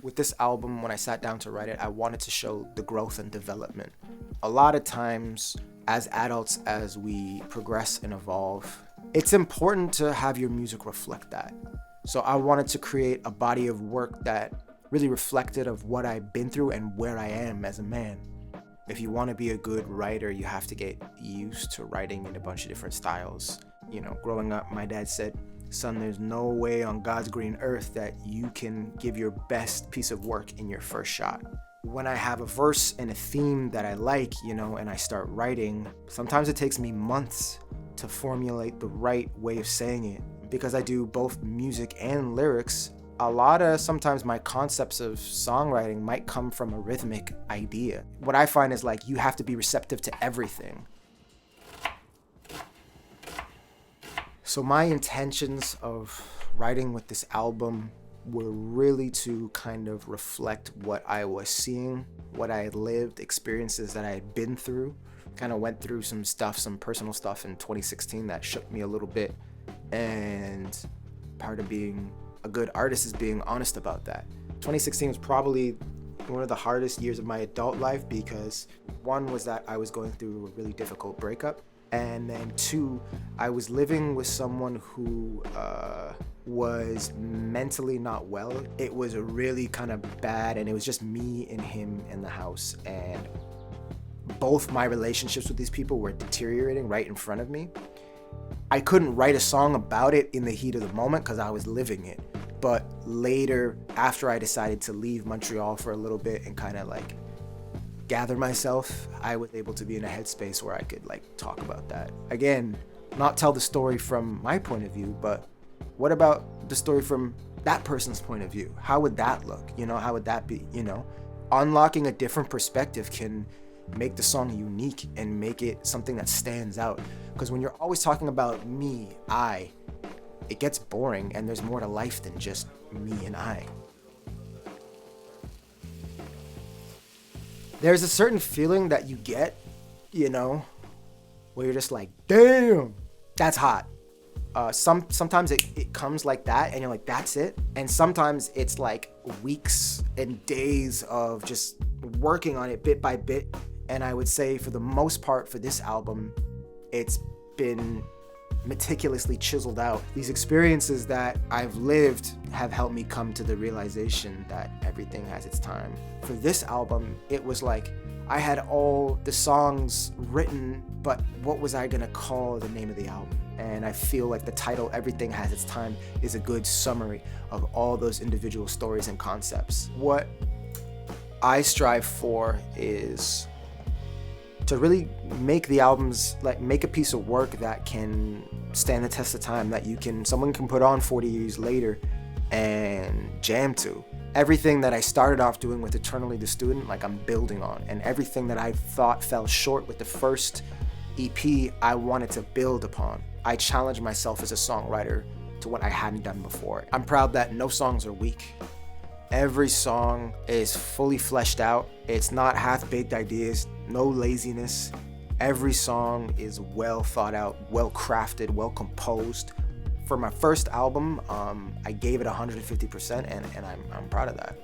With this album, when I sat down to write it, I wanted to show the growth and development. A lot of times, as adults, as we progress and evolve, it's important to have your music reflect that. So I wanted to create a body of work that really reflected of what I've been through and where I am as a man. If you want to be a good writer, you have to get used to writing in a bunch of different styles. You know, growing up, my dad said, "Son, there's no way on God's green earth that you can give your best piece of work in your first shot." When I have a verse and a theme that I like, and I start writing, sometimes it takes me months to formulate the right way of saying it. Because I do both music and lyrics, sometimes my concepts of songwriting might come from a rhythmic idea. What I find is you have to be receptive to everything. So my intentions of writing with this album were really to kind of reflect what I was seeing, what I had lived, experiences that I had been through. Kind of went through some personal stuff in 2016 that shook me a little bit. And part of being a good artist is being honest about that. 2016 was probably one of the hardest years of my adult life because one was that I was going through a really difficult breakup. And then two, I was living with someone who was mentally not well. It was a really kind of bad, and it was just me and him in the house. And both my relationships with these people were deteriorating right in front of me. I couldn't write a song about it in the heat of the moment because I was living it. But later, after I decided to leave Montreal for a little bit and kind of gather myself, I was able to be in a headspace where I could talk about that. Again, not tell the story from my point of view, but what about the story from that person's point of view? How would that look? How would that be? Unlocking a different perspective can make the song unique and make it something that stands out. Because when you're always talking about me, it gets boring, and there's more to life than just me and I. There's a certain feeling that you get, where you're just like, damn, that's hot. Sometimes it comes like that, and you're like, that's it. And sometimes it's weeks and days of just working on it bit by bit. And I would say for the most part for this album, it's been meticulously chiseled out. These experiences that I've lived have helped me come to the realization that everything has its time. For this album, it was I had all the songs written, but what was I gonna call the name of the album? And I feel the title, Everything Has Its Time, is a good summary of all those individual stories and concepts. What I strive for is to really make the albums, make a piece of work that can stand the test of time, that someone can put on 40 years later and jam to. Everything that I started off doing with Eternally the Student, I'm building on. And everything that I thought fell short with the first EP, I wanted to build upon. I challenged myself as a songwriter to what I hadn't done before. I'm proud that no songs are weak. Every song is fully fleshed out. It's not half-baked ideas, no laziness. Every song is well thought out, well crafted, well composed. For my first album, I gave it 150%, and I'm proud of that.